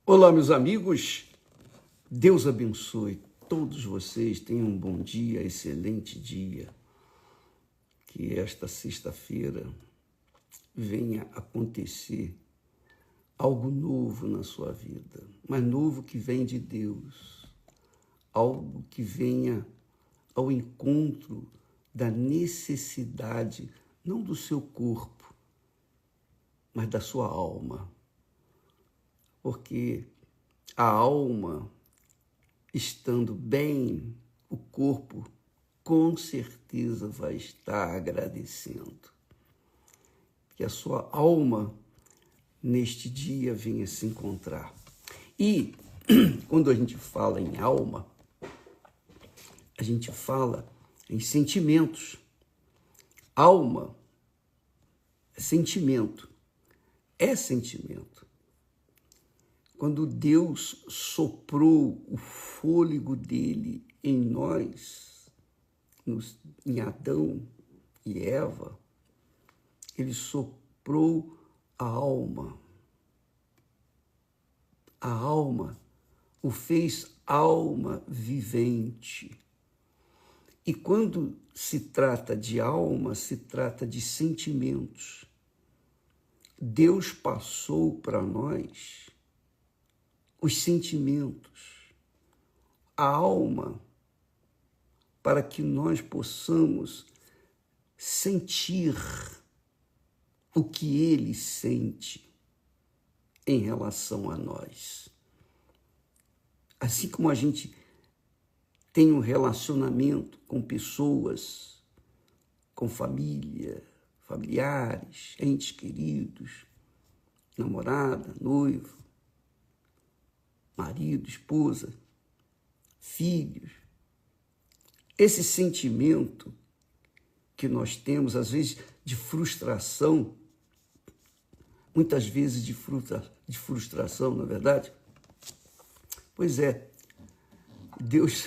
Olá, meus amigos. Deus abençoe todos vocês. Tenham um bom dia, excelente dia. Que esta sexta-feira venha acontecer algo novo na sua vida, mas novo que vem de Deus. Algo que venha ao encontro da necessidade, não do seu corpo, mas da sua alma. Porque a alma, estando bem, o corpo com certeza vai estar agradecendo. Que a sua alma, neste dia, venha se encontrar. E quando a gente fala em alma, a gente fala em sentimentos. Alma é sentimento. É sentimento. Quando Deus soprou o fôlego dele em nós, em Adão e Eva, ele soprou a alma. A alma o fez alma vivente. E quando se trata de alma, se trata de sentimentos. Deus passou para nós os sentimentos, a alma, para que nós possamos sentir o que Ele sente em relação a nós. Assim como a gente tem um relacionamento com pessoas, com família, familiares, entes queridos, namorada, noivo, marido, esposa, filhos. Esse sentimento que nós temos, às vezes, de frustração, muitas vezes de frustração, não é verdade? Pois é, Deus,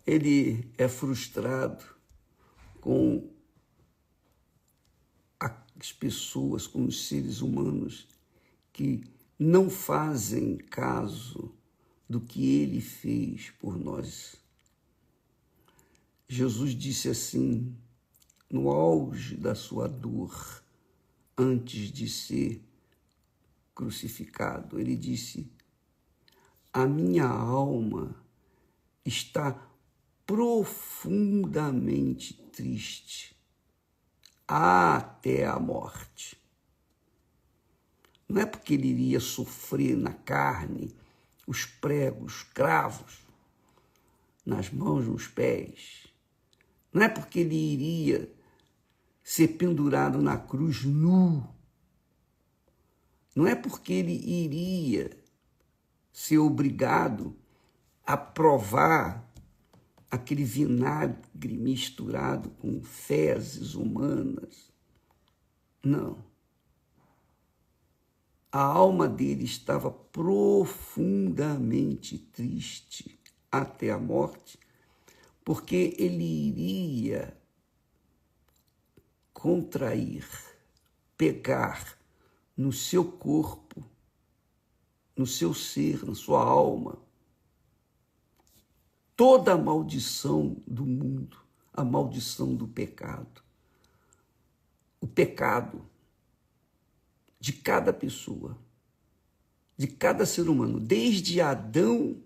ele é frustrado com as pessoas, com os seres humanos que não fazem caso do que ele fez por nós. Jesus disse assim, no auge da sua dor, antes de ser crucificado, ele disse: a minha alma está profundamente triste até a morte. Não é porque ele iria sofrer na carne os pregos, cravos, nas mãos, nos pés. Não é porque ele iria ser pendurado na cruz nu. Não é porque ele iria ser obrigado a provar aquele vinagre misturado com fezes humanas. Não. A alma dele estava profundamente triste até a morte, porque ele iria contrair, pegar no seu corpo, no seu ser, na sua alma, toda a maldição do mundo, a maldição do pecado. O pecado de cada pessoa, de cada ser humano, desde Adão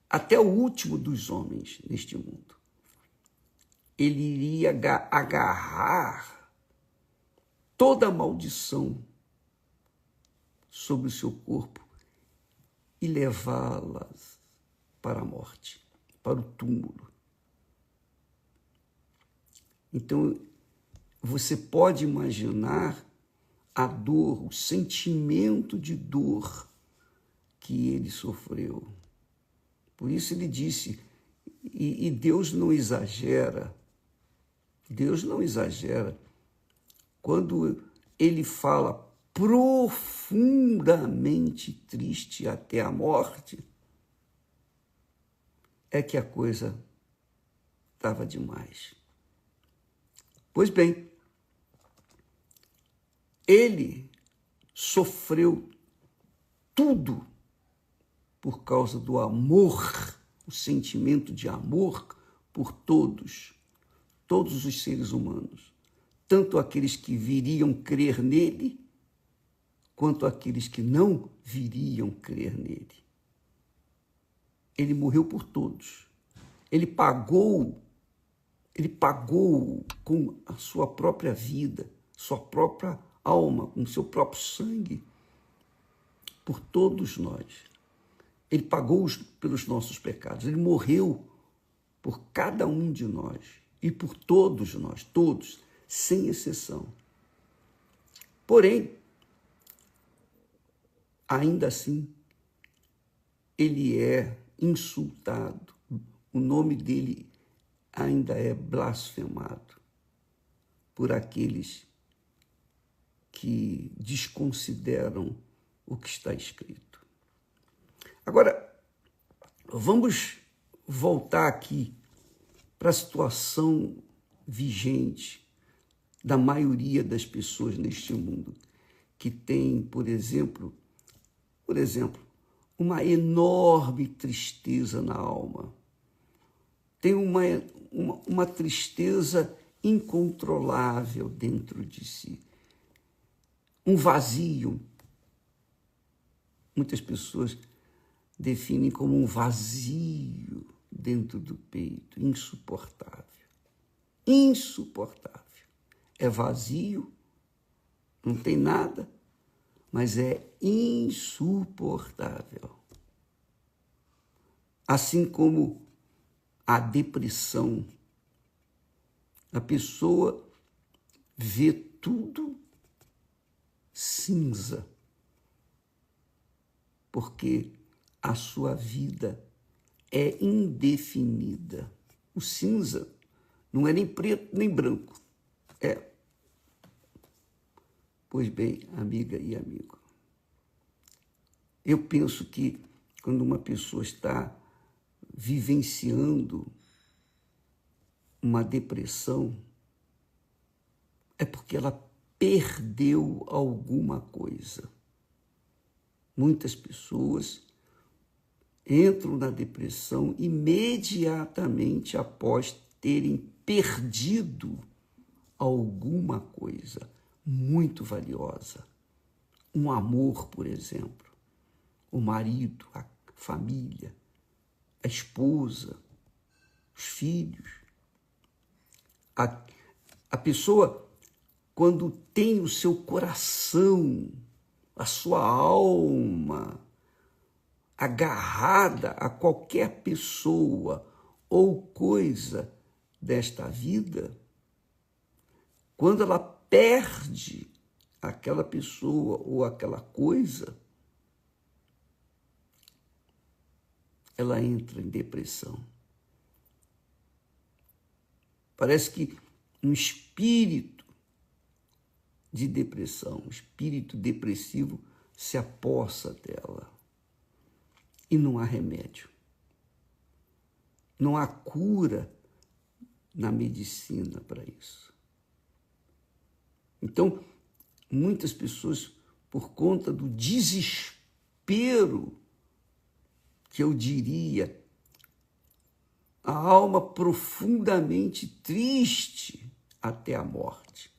até o último dos homens neste mundo. Ele iria agarrar toda a maldição sobre o seu corpo e levá-las para a morte, para o túmulo. Então, você pode imaginar a dor, o sentimento de dor que ele sofreu. Por isso ele disse, e Deus não exagera, quando ele fala profundamente triste até a morte, é que a coisa estava demais. Pois bem, ele sofreu tudo por causa do amor, o sentimento de amor por todos os seres humanos, tanto aqueles que viriam crer nele, quanto aqueles que não viriam crer nele. Ele morreu por todos. Ele pagou com a sua própria vida, sua própria alma, com seu próprio sangue, por todos nós. Ele pagou pelos nossos pecados. Ele morreu por cada um de nós e por todos nós, todos, sem exceção. Porém, ainda assim, ele é insultado. O nome dele ainda é blasfemado por aqueles que desconsideram o que está escrito. Agora, vamos voltar aqui para a situação vigente da maioria das pessoas neste mundo, que tem, por exemplo, uma enorme tristeza na alma. Tem uma tristeza incontrolável dentro de si. Um vazio. Muitas pessoas definem como um vazio dentro do peito, insuportável. Insuportável. É vazio, não tem nada, mas é insuportável. Assim como a depressão, a pessoa vê tudo cinza, porque a sua vida é indefinida. O cinza não é nem preto nem branco, é. Pois bem, amiga e amigo, eu penso que quando uma pessoa está vivenciando uma depressão, é porque ela perdeu alguma coisa. Muitas pessoas entram na depressão imediatamente após terem perdido alguma coisa muito valiosa. Um amor, por exemplo, o marido, a família, a esposa, os filhos. A pessoa, quando tem o seu coração, a sua alma agarrada a qualquer pessoa ou coisa desta vida, quando ela perde aquela pessoa ou aquela coisa, ela entra em depressão. Parece que um espírito de depressão, um espírito depressivo se apossa dela. E não há remédio. Não há cura na medicina para isso. Então, muitas pessoas, por conta do desespero, que eu diria, a alma profundamente triste até a morte.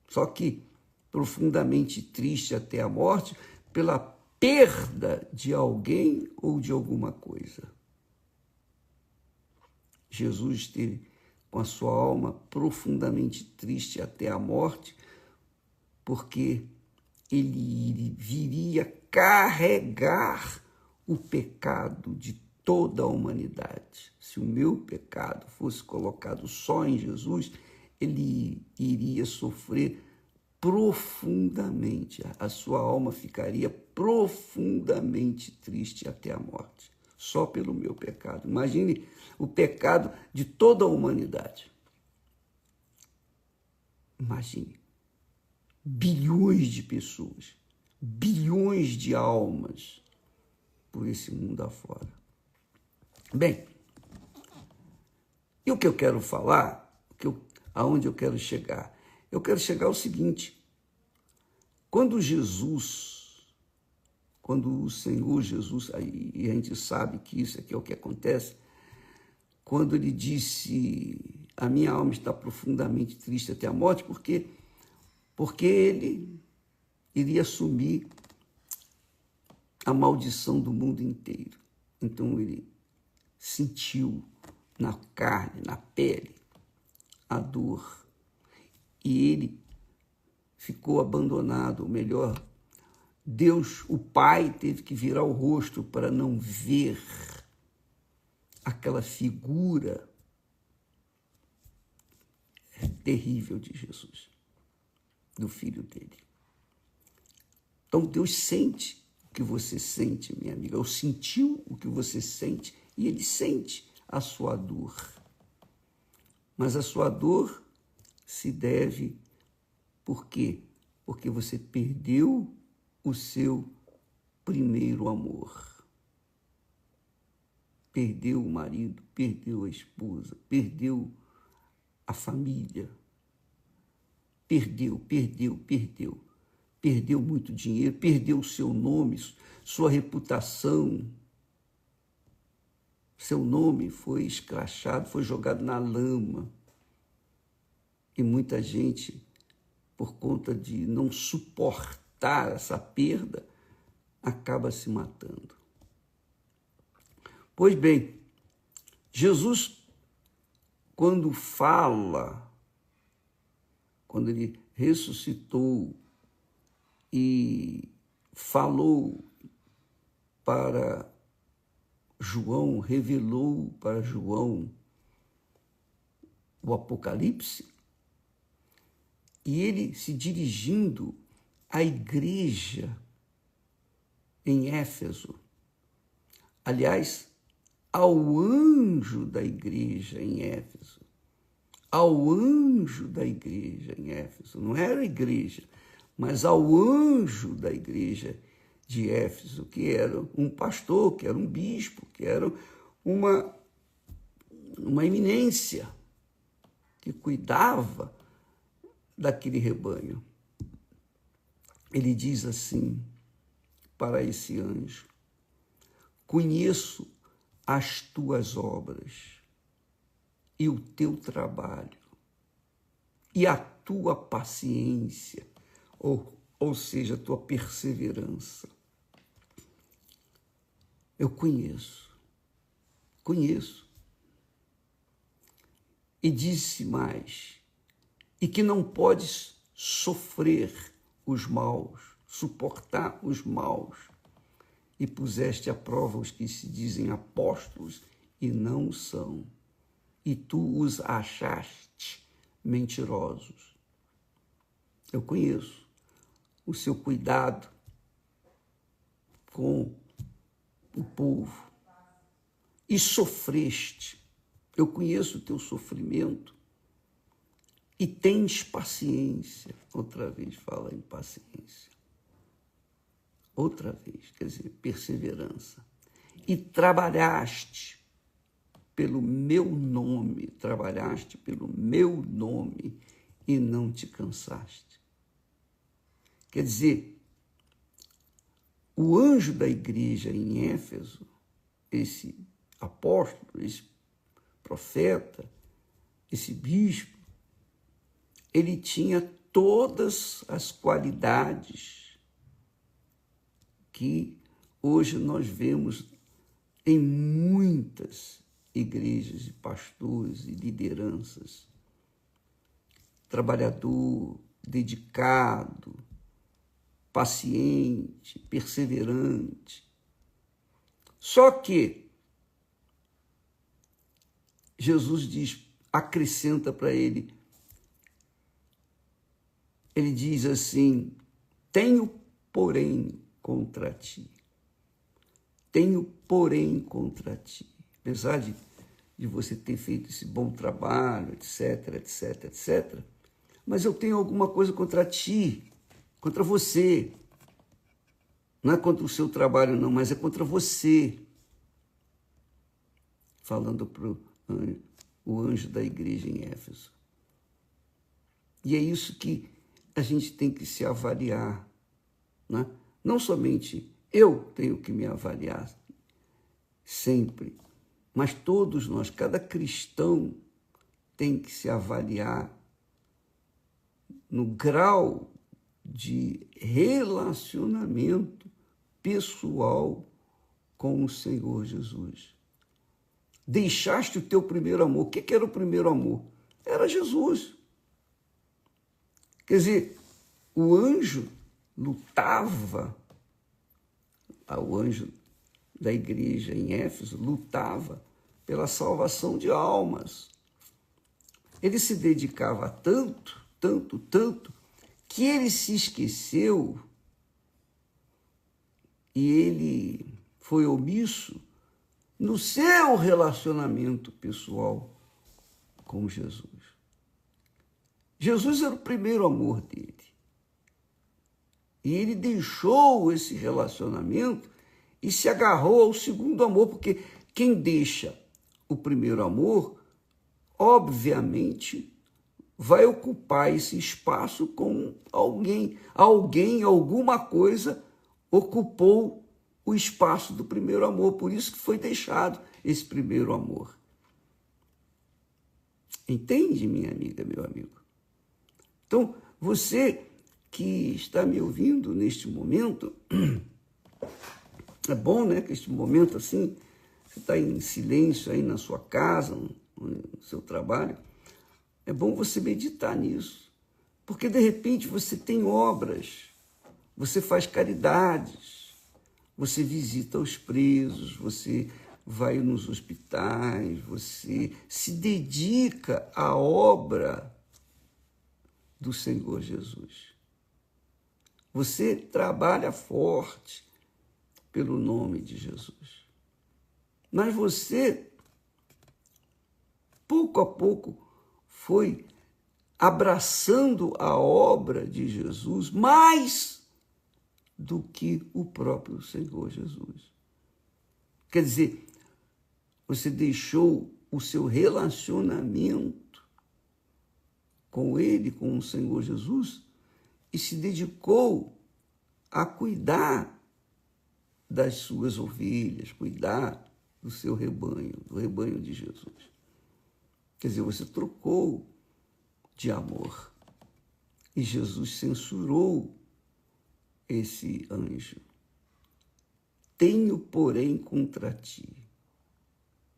Só que profundamente triste até a morte pela perda de alguém ou de alguma coisa. Jesus esteve com a sua alma profundamente triste até a morte, porque ele viria carregar o pecado de toda a humanidade. Se o meu pecado fosse colocado só em Jesus, ele iria sofrer profundamente. A sua alma ficaria profundamente triste até a morte, só pelo meu pecado. Imagine o pecado de toda a humanidade. Imagine. Bilhões de pessoas, bilhões de almas por esse mundo afora. Bem, e o que eu quero falar, aonde eu quero chegar? Eu quero chegar ao seguinte: quando Jesus quando o Senhor Jesus, e a gente sabe que isso aqui é o que acontece, quando ele disse, a minha alma está profundamente triste até a morte, porque ele iria assumir a maldição do mundo inteiro. Então ele sentiu na carne, na pele, a dor. E ele ficou abandonado, ou melhor, Deus, o Pai, teve que virar o rosto para não ver aquela figura terrível de Jesus, do Filho dele. Então Deus sente o que você sente, minha amiga, ou sentiu o que você sente, e ele sente a sua dor. Mas a sua dor se deve, por quê? Porque você perdeu o seu primeiro amor. Perdeu o marido, perdeu a esposa, perdeu a família. Perdeu muito dinheiro, perdeu o seu nome, sua reputação. Seu nome foi escrachado, foi jogado na lama. E muita gente, por conta de não suportar essa perda, acaba se matando. Pois bem, Jesus, quando ele ressuscitou e falou para João, revelou para João o Apocalipse, e ele se dirigindo à igreja em Éfeso, aliás, ao anjo da igreja em Éfeso, não era a igreja, mas ao anjo da igreja de Éfeso, que era um pastor, que era um bispo, que era uma eminência, que cuidava daquele rebanho. Ele diz assim para esse anjo: conheço as tuas obras e o teu trabalho e a tua paciência, ou seja, a tua perseverança. Eu conheço. E disse mais, e que não podes sofrer os maus, suportar os maus, e puseste à prova os que se dizem apóstolos e não são, e tu os achaste mentirosos. Eu conheço o seu cuidado com o povo, e sofreste. Eu conheço o teu sofrimento, e tens paciência. Outra vez fala em paciência. Outra vez, quer dizer, perseverança. E trabalhaste pelo meu nome, e não te cansaste. Quer dizer, o anjo da igreja em Éfeso, esse apóstolo, esse profeta, esse bispo, ele tinha todas as qualidades que hoje nós vemos em muitas igrejas e pastores e lideranças. Trabalhador, dedicado, paciente, perseverante. Só que Jesus acrescenta para ele, ele diz assim: tenho, porém, contra ti. Apesar de você ter feito esse bom trabalho, etc. Mas eu tenho alguma coisa contra ti, contra você. Não é contra o seu trabalho, não, mas é contra você. Falando para o anjo da igreja em Éfeso. E é isso que a gente tem que se avaliar, né? Não somente Eu tenho que me avaliar sempre, mas todos nós, cada cristão tem que se avaliar no grau de relacionamento pessoal com o Senhor Jesus. Deixaste o teu primeiro amor. O que era o primeiro amor? Era Jesus. Quer dizer, o anjo lutava, o anjo da igreja em Éfeso lutava pela salvação de almas. Ele se dedicava tanto, que ele se esqueceu e ele foi omisso no seu relacionamento pessoal com Jesus. Jesus era o primeiro amor dele. E ele deixou esse relacionamento e se agarrou ao segundo amor, porque quem deixa o primeiro amor, obviamente, vai ocupar esse espaço com alguém. Alguma coisa ocupou o espaço do primeiro amor, por isso que foi deixado esse primeiro amor. Entende, minha amiga, meu amigo? Então, você que está me ouvindo neste momento, é bom, né, que este momento assim, você está em silêncio aí na sua casa, no seu trabalho, é bom você meditar nisso, porque de repente você tem obras, você faz caridades, você visita os presos, você vai nos hospitais, você se dedica à obra do Senhor Jesus. Você trabalha forte pelo nome de Jesus. Mas você, pouco a pouco, foi abraçando a obra de Jesus mais do que o próprio Senhor Jesus. Quer dizer, você deixou o seu relacionamento com Ele, com o Senhor Jesus, e se dedicou a cuidar das suas ovelhas, cuidar do seu rebanho, do rebanho de Jesus. Quer dizer, você trocou de amor. E Jesus censurou esse anjo. Tenho, porém, contra ti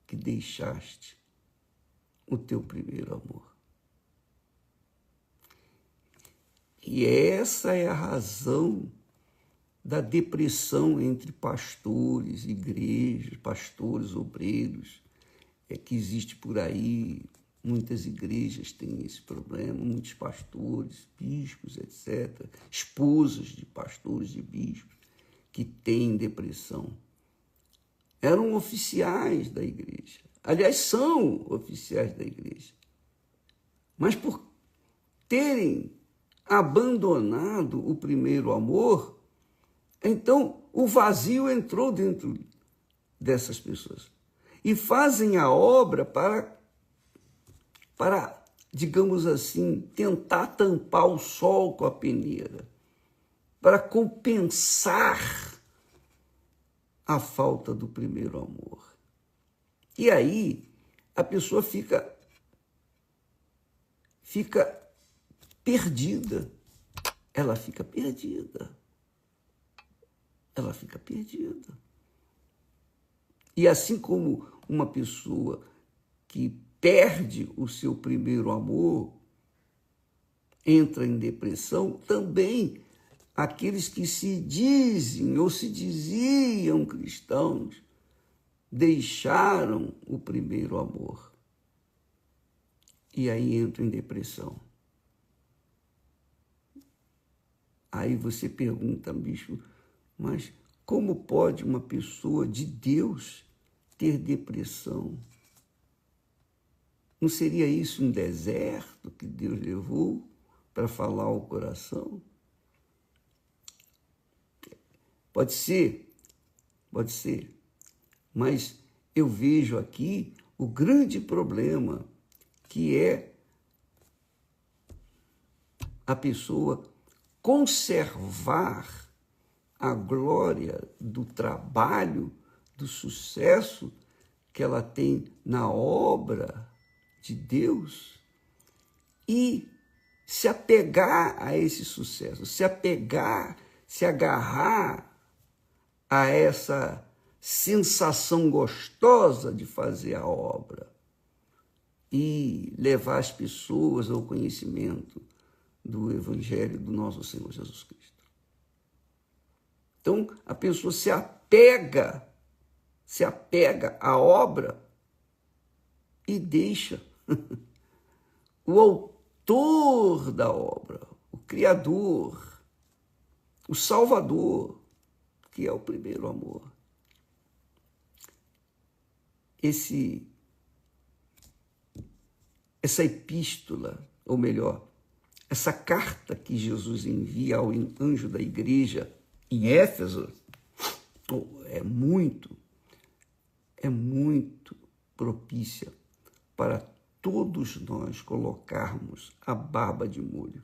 que deixaste o teu primeiro amor. E essa é a razão da depressão entre pastores, igrejas, pastores, obreiros, que existe por aí. Muitas igrejas têm esse problema, muitos pastores, bispos, etc., esposas de pastores, de bispos, que têm depressão. Eram oficiais da igreja. Aliás, são oficiais da igreja. Mas por terem abandonado o primeiro amor, então o vazio entrou dentro dessas pessoas. E fazem a obra para, digamos assim, tentar tampar o sol com a peneira, para compensar a falta do primeiro amor. E aí a pessoa fica perdida. Ela fica perdida. Ela fica perdida. E assim como uma pessoa que perde o seu primeiro amor entra em depressão, também aqueles que se dizem ou se diziam cristãos deixaram o primeiro amor. E aí entram em depressão. Aí você pergunta, bicho, mas como pode uma pessoa de Deus ter depressão? Não seria isso um deserto que Deus levou para falar ao coração? Pode ser, mas eu vejo aqui o grande problema, que é a pessoa conservar a glória do trabalho, do sucesso que ela tem na obra de Deus e se apegar a esse sucesso, se agarrar a essa sensação gostosa de fazer a obra e levar as pessoas ao conhecimento do Evangelho do nosso Senhor Jesus Cristo. Então, a pessoa se apega à obra e deixa o autor da obra, o Criador, o Salvador, que é o primeiro amor. Essa epístola, ou melhor, essa carta que Jesus envia ao anjo da igreja em Éfeso, é muito propícia para todos nós colocarmos a barba de molho,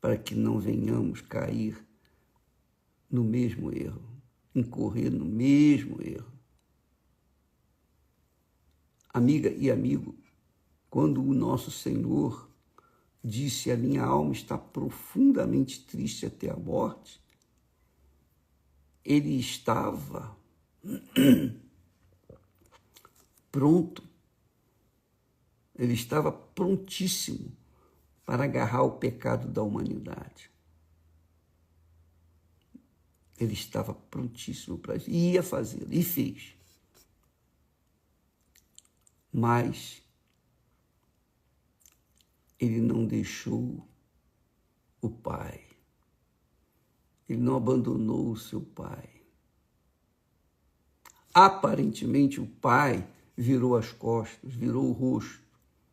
para que não venhamos cair no mesmo erro, incorrer no mesmo erro. Amiga e amigo, quando o nosso Senhor disse: a minha alma está profundamente triste até a morte, ele estava pronto, ele estava prontíssimo para agarrar o pecado da humanidade. Ele estava prontíssimo para isso, e ia fazê-lo, e fez. Mas ele não deixou o Pai. Ele não abandonou o seu Pai. Aparentemente, o Pai virou as costas, virou o rosto.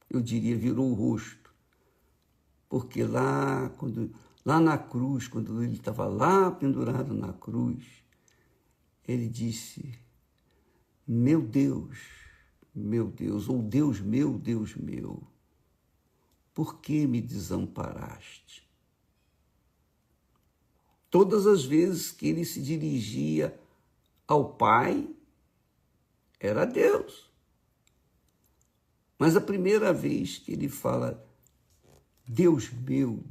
Eu diria, virou o rosto. Porque lá na cruz, quando ele estava lá pendurado na cruz, ele disse: meu Deus, ou Deus meu, por que me desamparaste? Todas as vezes que ele se dirigia ao Pai, era Deus. Mas a primeira vez que ele fala Deus meu,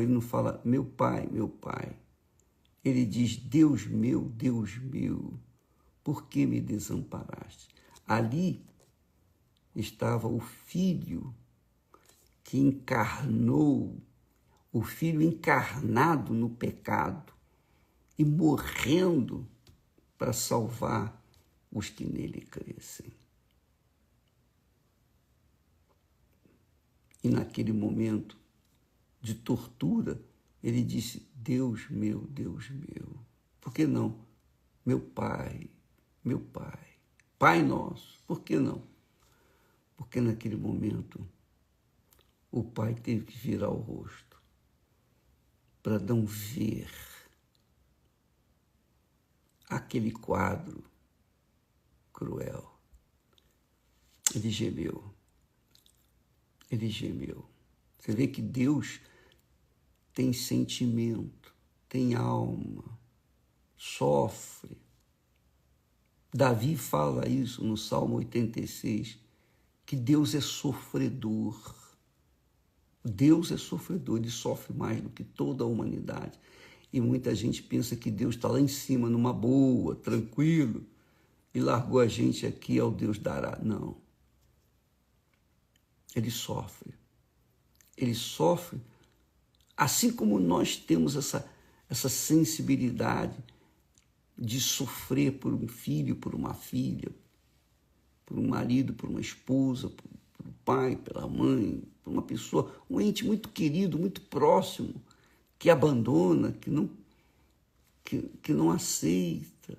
ele não fala meu Pai. Ele diz Deus meu, por que me desamparaste? Ali estava o Filho que encarnou, o Filho encarnado no pecado e morrendo para salvar os que nele crescem. E naquele momento de tortura, ele disse: Deus meu, por que não? Meu Pai, Pai nosso, por que não? Porque naquele momento o Pai teve que virar o rosto para não ver aquele quadro cruel. Ele gemeu. Você vê que Deus tem sentimento, tem alma, sofre. Davi fala isso no Salmo 86, que Deus é sofredor. Deus é sofredor, ele sofre mais do que toda a humanidade. E muita gente pensa que Deus está lá em cima, numa boa, tranquilo, e largou a gente aqui ao Deus dará. Não. Ele sofre, assim como nós temos essa sensibilidade de sofrer por um filho, por uma filha, por um marido, por uma esposa, por um pai, pela mãe, por uma pessoa, um ente muito querido, muito próximo, que abandona, que não aceita.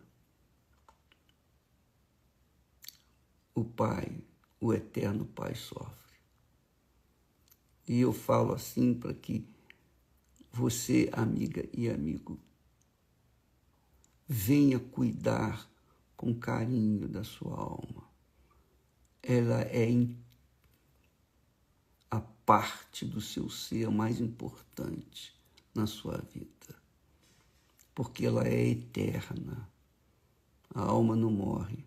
O Pai, o eterno Pai, sofre. E eu falo assim para que você, amiga e amigo, venha cuidar com carinho da sua alma. Ela é a parte do seu ser mais importante na sua vida. porque ela é eterna. A alma não morre.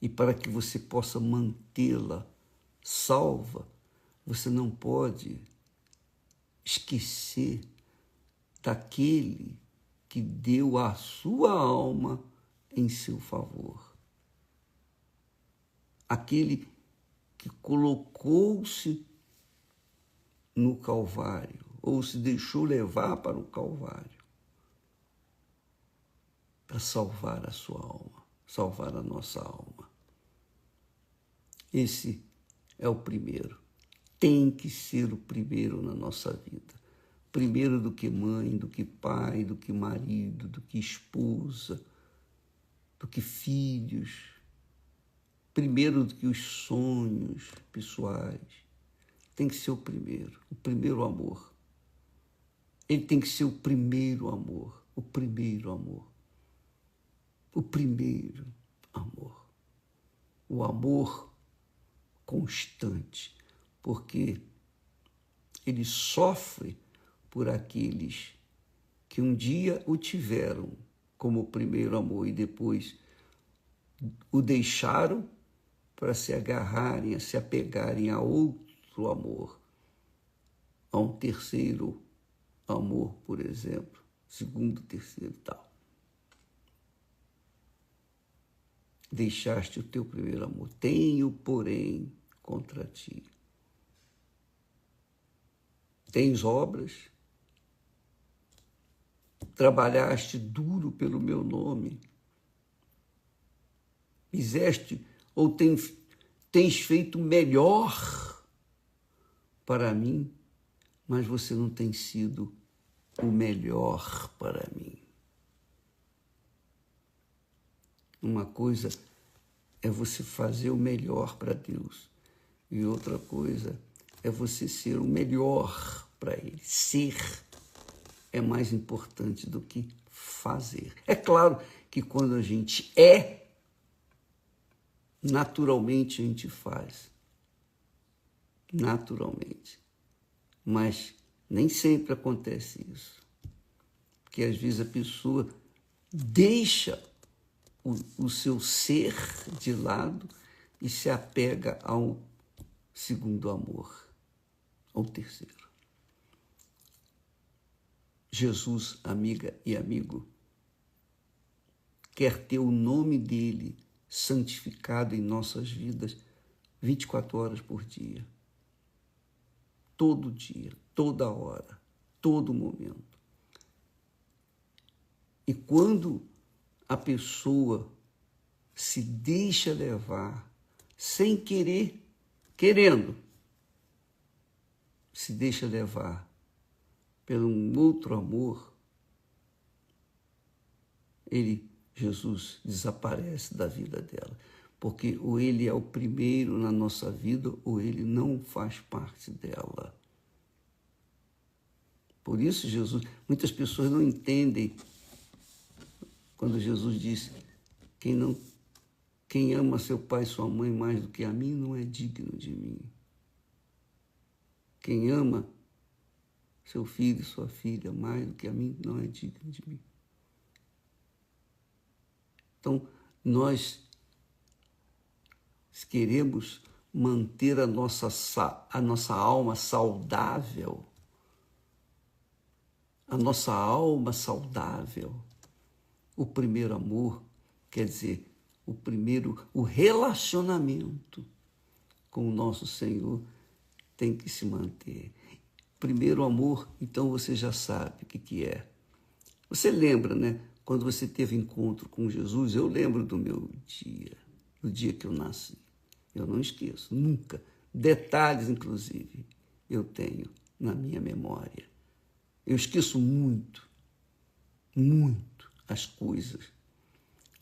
E para que você possa mantê-la salva, você não pode esquecer daquele que deu a sua alma em seu favor. Aquele que colocou-se no Calvário, ou se deixou levar para o Calvário, para salvar a sua alma, salvar a nossa alma. Esse é o primeiro. Tem que ser o primeiro na nossa vida. Primeiro do que mãe, do que pai, do que marido, do que esposa, do que filhos. Primeiro do que os sonhos pessoais. Tem que ser o primeiro amor. Ele tem que ser o primeiro amor, o primeiro amor. O primeiro amor. O amor constante, porque ele sofre por aqueles que um dia o tiveram como o primeiro amor e depois o deixaram para se agarrarem, a se apegarem a outro amor, a um terceiro amor, por exemplo, segundo, terceiro e tal. Deixaste o teu primeiro amor. Tenho, porém, contra ti. Tens obras, trabalhaste duro pelo meu nome, fizeste ou tens feito melhor para mim, mas você não tem sido o melhor para mim. Uma coisa é você fazer o melhor para Deus e outra coisa é você ser o melhor para Ele. Ser é mais importante do que fazer. É claro que quando a gente é, naturalmente a gente faz. Naturalmente. Mas nem sempre acontece isso. Porque às vezes a pessoa deixa o seu ser de lado e se apega ao segundo amor, ao terceiro. Jesus, amiga e amigo, quer ter o nome dele santificado em nossas vidas 24 horas por dia. Todo dia, toda hora, todo momento. E quando a pessoa se deixa levar, sem querer, querendo, se deixa levar por um outro amor, Jesus desaparece da vida dela, porque ou ele é o primeiro na nossa vida ou ele não faz parte dela. Por isso muitas pessoas não entendem quando Jesus disse, quem ama seu pai e sua mãe mais do que a mim não é digno de mim. Quem ama seu filho e sua filha mais do que a mim não é digno de mim. Então, nós queremos manter a nossa alma saudável, o primeiro amor, quer dizer, o relacionamento com o nosso Senhor tem que se manter. Primeiro amor, então você já sabe o que é. Você lembra, né? Quando você teve encontro com Jesus, eu lembro do meu dia, do dia que eu nasci. Eu não esqueço, nunca. Detalhes, inclusive, eu tenho na minha memória. Eu esqueço muito as coisas,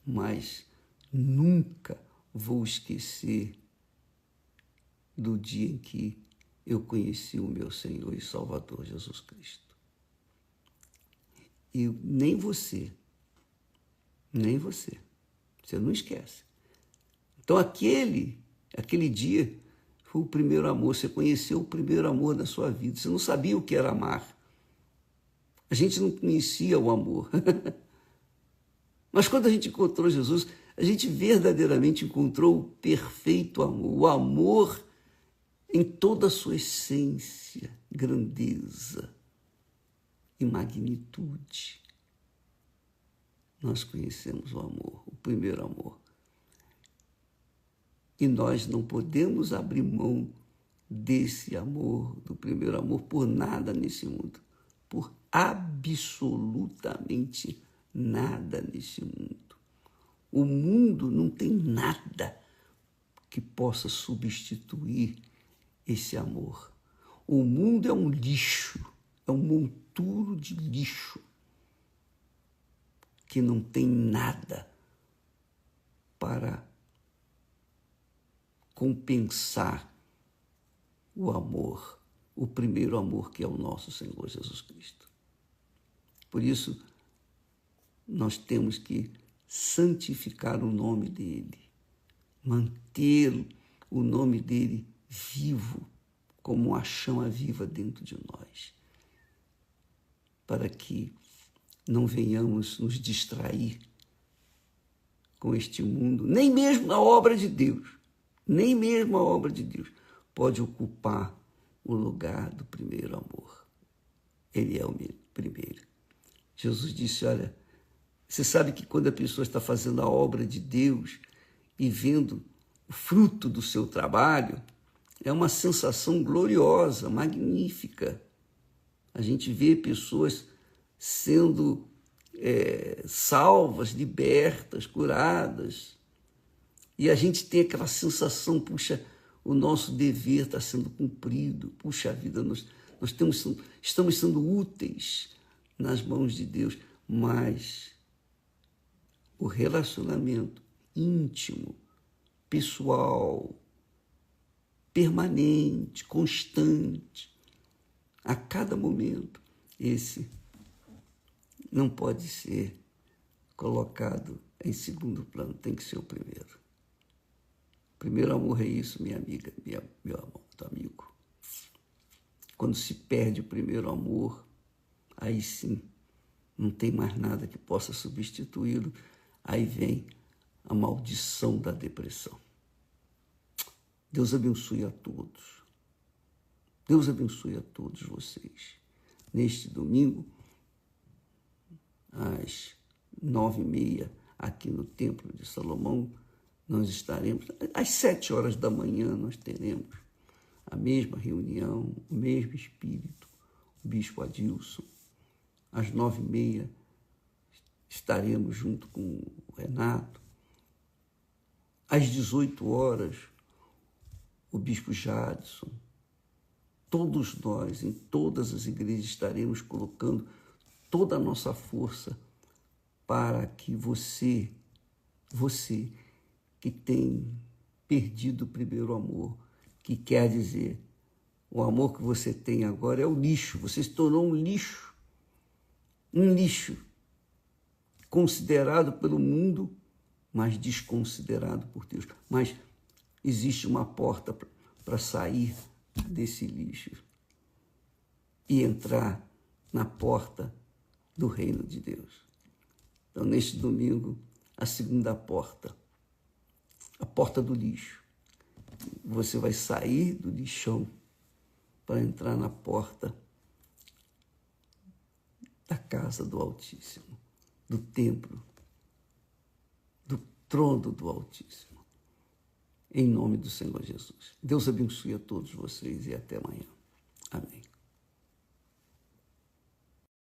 mas nunca vou esquecer do dia em que eu conheci o meu Senhor e Salvador Jesus Cristo. E nem você, você não esquece. Então aquele dia foi o primeiro amor, você conheceu o primeiro amor da sua vida, você não sabia o que era amar. A gente não conhecia o amor. Mas quando a gente encontrou Jesus, a gente verdadeiramente encontrou o perfeito amor, o amor em toda a sua essência, grandeza e magnitude. Nós conhecemos o amor, o primeiro amor. E nós não podemos abrir mão desse amor, do primeiro amor, por nada nesse mundo. Por absolutamente nada nesse mundo. O mundo não tem nada que possa substituir esse amor. O mundo é um lixo, é um monturo de lixo que não tem nada para compensar o amor, o primeiro amor que é o nosso Senhor Jesus Cristo. Por isso, nós temos que santificar o nome dele, manter o nome dele vivo, como uma chama viva dentro de nós, para que não venhamos nos distrair com este mundo, nem mesmo a obra de Deus, nem mesmo a obra de Deus pode ocupar o lugar do primeiro amor. Ele é o primeiro. Jesus disse, olha, você sabe que quando a pessoa está fazendo a obra de Deus e vendo o fruto do seu trabalho, é uma sensação gloriosa, magnífica. A gente vê pessoas sendo salvas, libertas, curadas. E a gente tem aquela sensação, puxa, o nosso dever está sendo cumprido. Puxa vida, nós estamos sendo úteis nas mãos de Deus. Mas o relacionamento íntimo, pessoal, permanente, constante, a cada momento, esse não pode ser colocado em segundo plano, tem que ser o primeiro. O primeiro amor é isso, minha amiga, meu amigo. Quando se perde o primeiro amor, aí sim, não tem mais nada que possa substituí-lo. Aí vem a maldição da depressão. Deus abençoe a todos. Deus abençoe a todos vocês. Neste domingo, às 9h30, aqui no Templo de Salomão, nós estaremos, às 7 horas da manhã, nós teremos a mesma reunião, o mesmo espírito, o bispo Adilson. Às 9h30, estaremos junto com o Renato. Às 18 horas, o bispo Jadson. Todos nós, em todas as igrejas, estaremos colocando toda a nossa força para que você que tem perdido o primeiro amor, que quer dizer, o amor que você tem agora é o lixo, você se tornou um lixo considerado pelo mundo, mas desconsiderado por Deus. Mas existe uma porta para sair desse lixo e entrar na porta do reino de Deus. Então, neste domingo, a segunda porta, a porta do lixo. Você vai sair do lixão para entrar na porta da casa do Altíssimo, do templo, do trono do Altíssimo. Em nome do Senhor Jesus. Deus abençoe a todos vocês e até amanhã. Amém.